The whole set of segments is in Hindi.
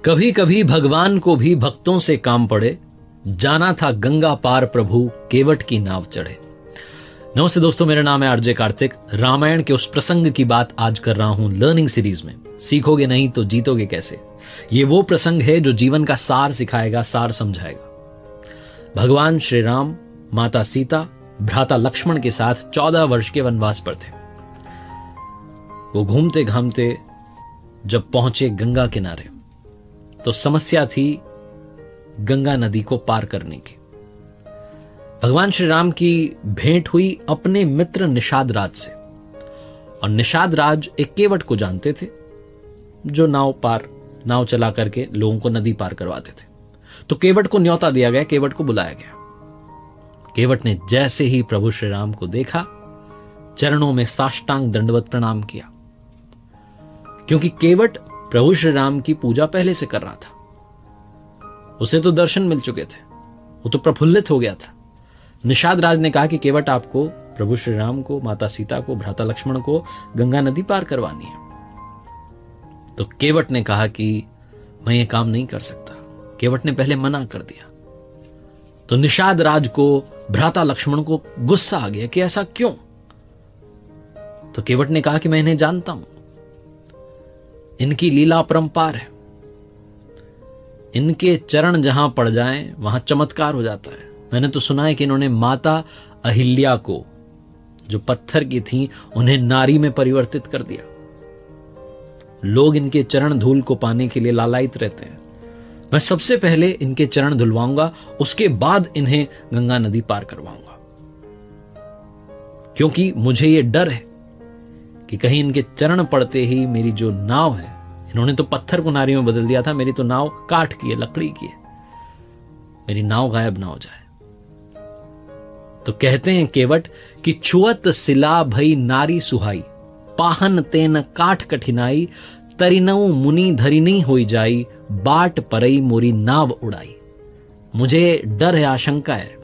कभी कभी भगवान को भी भक्तों से काम पड़े, जाना था गंगा पार प्रभु केवट की नाव चढ़े। नमस्ते दोस्तों, मेरा नाम है आरजे कार्तिक। रामायण के उस प्रसंग की बात आज कर रहा हूं लर्निंग सीरीज में। सीखोगे नहीं तो जीतोगे कैसे। ये वो प्रसंग है जो जीवन का सार सिखाएगा, सार समझाएगा। भगवान श्री राम माता सीता भ्राता लक्ष्मण के साथ 14 वर्ष के वनवास पर थे। वो घूमते घामते जब पहुंचे गंगा किनारे तो समस्या थी गंगा नदी को पार करने की। भगवान श्री राम की भेंट हुई अपने मित्र निषाद राज से, और निषाद राज एक केवट को जानते थे जो नाव चला करके लोगों को नदी पार करवाते थे। तो केवट को न्योता दिया गया, केवट को बुलाया गया। केवट ने जैसे ही प्रभु श्री राम को देखा, चरणों में साष्टांग दंडवत प्रणाम किया, क्योंकि केवट प्रभु श्री राम की पूजा पहले से कर रहा था। उसे तो दर्शन मिल चुके थे, वो तो प्रफुल्लित हो गया था। निषाद राज ने कहा कि केवट, आपको प्रभु श्री राम को, माता सीता को, भ्राता लक्ष्मण को गंगा नदी पार करवानी है। तो केवट ने कहा कि मैं ये काम नहीं कर सकता। केवट ने पहले मना कर दिया। तो निषाद राज को, भ्राता लक्ष्मण को गुस्सा आ गया कि ऐसा क्यों। तो केवट ने कहा कि मैं इन्हें जानता हूं, इनकी लीला अपरंपार है। इनके चरण जहां पड़ जाएं वहां चमत्कार हो जाता है। मैंने तो सुना है कि इन्होंने माता अहिल्या को, जो पत्थर की थी, उन्हें नारी में परिवर्तित कर दिया। लोग इनके चरण धूल को पाने के लिए लालायित रहते हैं। मैं सबसे पहले इनके चरण धुलवाऊंगा, उसके बाद इन्हें गंगा नदी पार करवाऊंगा, क्योंकि मुझे यह डर है कि कहीं इनके चरण पड़ते ही मेरी जो नाव है, इन्होंने तो पत्थर को नारी में बदल दिया था, मेरी तो नाव काठ की है, लकड़ी की है, मेरी नाव गायब ना हो जाए। तो कहते हैं केवट कि छुअत सिला भई नारी सुहाई, पाहन तेन काठ कठिनाई, तरिनऊ मुनि धरिनी होई जाई, बाट परई मोरी नाव उड़ाई। मुझे डर है, आशंका है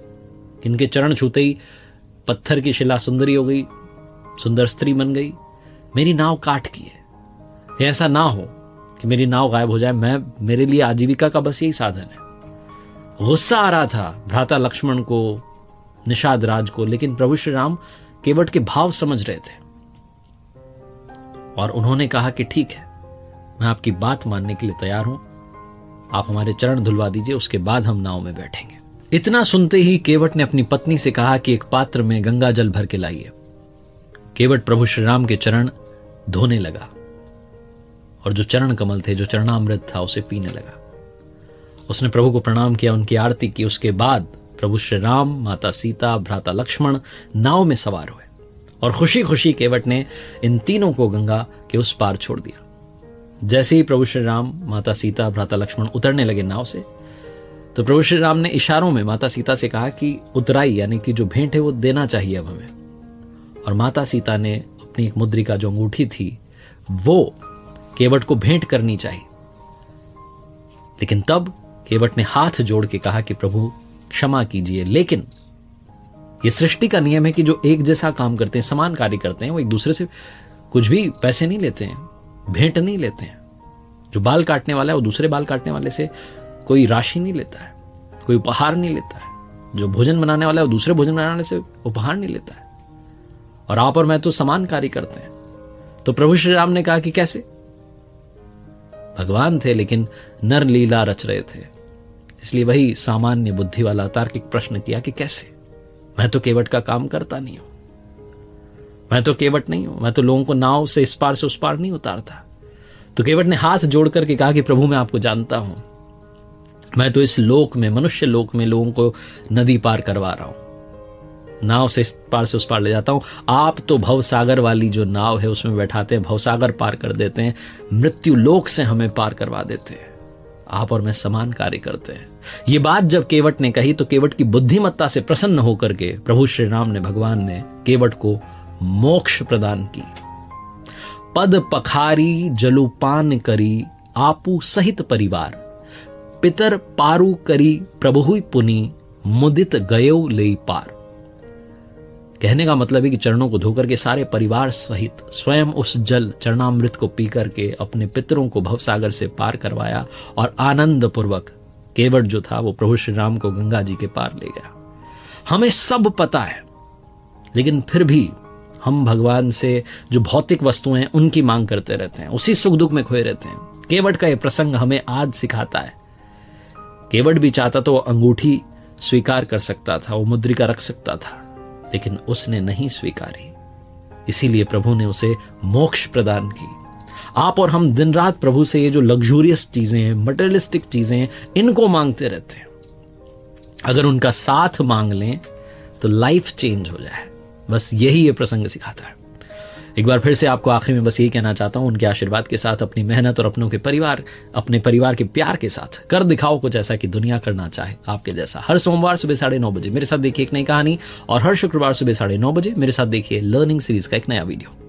कि इनके चरण छूते ही पत्थर की शिला सुंदरी हो गई, सुंदर स्त्री बन गई, मेरी नाव काठ की है। ऐसा ना हो कि मेरी नाव गायब हो जाए। मेरे लिए आजीविका का बस यही साधन है। गुस्सा आ रहा था भ्राता लक्ष्मण को, निषाद राज को, लेकिन प्रभु श्री राम केवट के भाव समझ रहे थे और उन्होंने कहा कि ठीक है, मैं आपकी बात मानने के लिए तैयार हूं। आप हमारे चरण धुलवा दीजिए, उसके बाद हम नाव में बैठेंगे। इतना सुनते ही केवट ने अपनी पत्नी से कहा कि एक पात्र में गंगा जल भर के लाइए। केवट प्रभु श्री राम के चरण धोने लगा और जो चरण कमल थे, जो चरणामृत था, उसे पीने लगा। उसने प्रभु को प्रणाम किया, उनकी आरती की। उसके बाद प्रभु श्री राम, माता सीता, भ्राता लक्ष्मण नाव में सवार हुए और खुशी खुशी केवट ने इन तीनों को गंगा के उस पार छोड़ दिया। जैसे ही प्रभु श्री राम, माता सीता, भ्राता लक्ष्मण उतरने लगे नाव से, तो प्रभु श्री राम ने इशारों में माता सीता से कहा कि उतराई, यानी कि जो भेंट है वो देना चाहिए अब हमें। और माता सीता ने अपनी एक मुद्रिका, जो अंगूठी थी, वो केवट को भेंट करनी चाहिए। लेकिन तब केवट ने हाथ जोड़ के कहा कि प्रभु क्षमा कीजिए। लेकिन यह सृष्टि का नियम है कि जो एक जैसा काम करते हैं, समान कार्य करते हैं, वो एक दूसरे से कुछ भी पैसे नहीं लेते हैं, भेंट नहीं लेते हैं। जो बाल काटने वाला है वो दूसरे बाल काटने वाले से कोई राशि नहीं लेता है, कोई उपहार नहीं लेता है। जो भोजन बनाने वाला है वो दूसरे भोजन बनाने वाले से उपहार नहीं लेता है। और आप और मैं तो समान कार्य करते हैं। तो प्रभु श्री राम ने कहा कि कैसे? भगवान थे लेकिन नर लीला रच रहे थे, इसलिए वही सामान्य बुद्धि वाला तार्किक प्रश्न किया कि कैसे? मैं तो केवट का काम करता नहीं हूं, मैं तो केवट नहीं हूं, मैं तो लोगों को नाव से इस पार से उस पार नहीं उतारता। तो केवट ने हाथ जोड़ करके कहा कि प्रभु, मैं आपको जानता हूं, मैं तो इस लोक में, मनुष्य लोक में लोगों को नदी पार करवा रहा हूं, नाव से इस पार से उस पार ले जाता हूं। आप तो भवसागर वाली जो नाव है उसमें बैठाते हैं, भवसागर पार कर देते हैं, मृत्यु लोक से हमें पार करवा देते हैं। आप और मैं समान कार्य करते हैं। ये बात जब केवट ने कही तो केवट की बुद्धिमत्ता से प्रसन्न होकर के प्रभु श्री राम ने, भगवान ने केवट को मोक्ष प्रदान की। पद पखारी जलुपान करी, आपू सहित परिवार, पितर पारू करी प्रभु पुनि, मुदित गयो ले पार। कहने का मतलब है कि चरणों को धोकर के सारे परिवार सहित स्वयं उस जल चरणामृत को पी करके अपने पितरों को भवसागर से पार करवाया और आनंद पूर्वक केवट जो था वो प्रभु श्री राम को गंगा जी के पार ले गया। हमें सब पता है, लेकिन फिर भी हम भगवान से जो भौतिक वस्तुएं हैं उनकी मांग करते रहते हैं, उसी सुख दुख में खोए रहते हैं। केवट का यह प्रसंग हमें आज सिखाता है। केवट भी चाहता तो वो अंगूठी स्वीकार कर सकता था, वो मुद्रिका रख सकता था, लेकिन उसने नहीं स्वीकारी। इसीलिए प्रभु ने उसे मोक्ष प्रदान की। आप और हम दिन रात प्रभु से ये जो लग्जूरियस चीजें हैं, मटेरियलिस्टिक चीजें हैं, इनको मांगते रहते हैं। अगर उनका साथ मांग लें तो लाइफ चेंज हो जाए। बस यही ये प्रसंग सिखाता है। एक बार फिर से आपको आखिर में बस यही कहना चाहता हूं, उनके आशीर्वाद के साथ, अपनी मेहनत और अपने परिवार के प्यार के साथ कर दिखाओ कुछ ऐसा कि दुनिया करना चाहे आपके जैसा। हर सोमवार सुबह 9:30 बजे मेरे साथ देखिए एक नई कहानी, और हर शुक्रवार सुबह 9:30 बजे मेरे साथ देखिए लर्निंग सीरीज का एक नया वीडियो।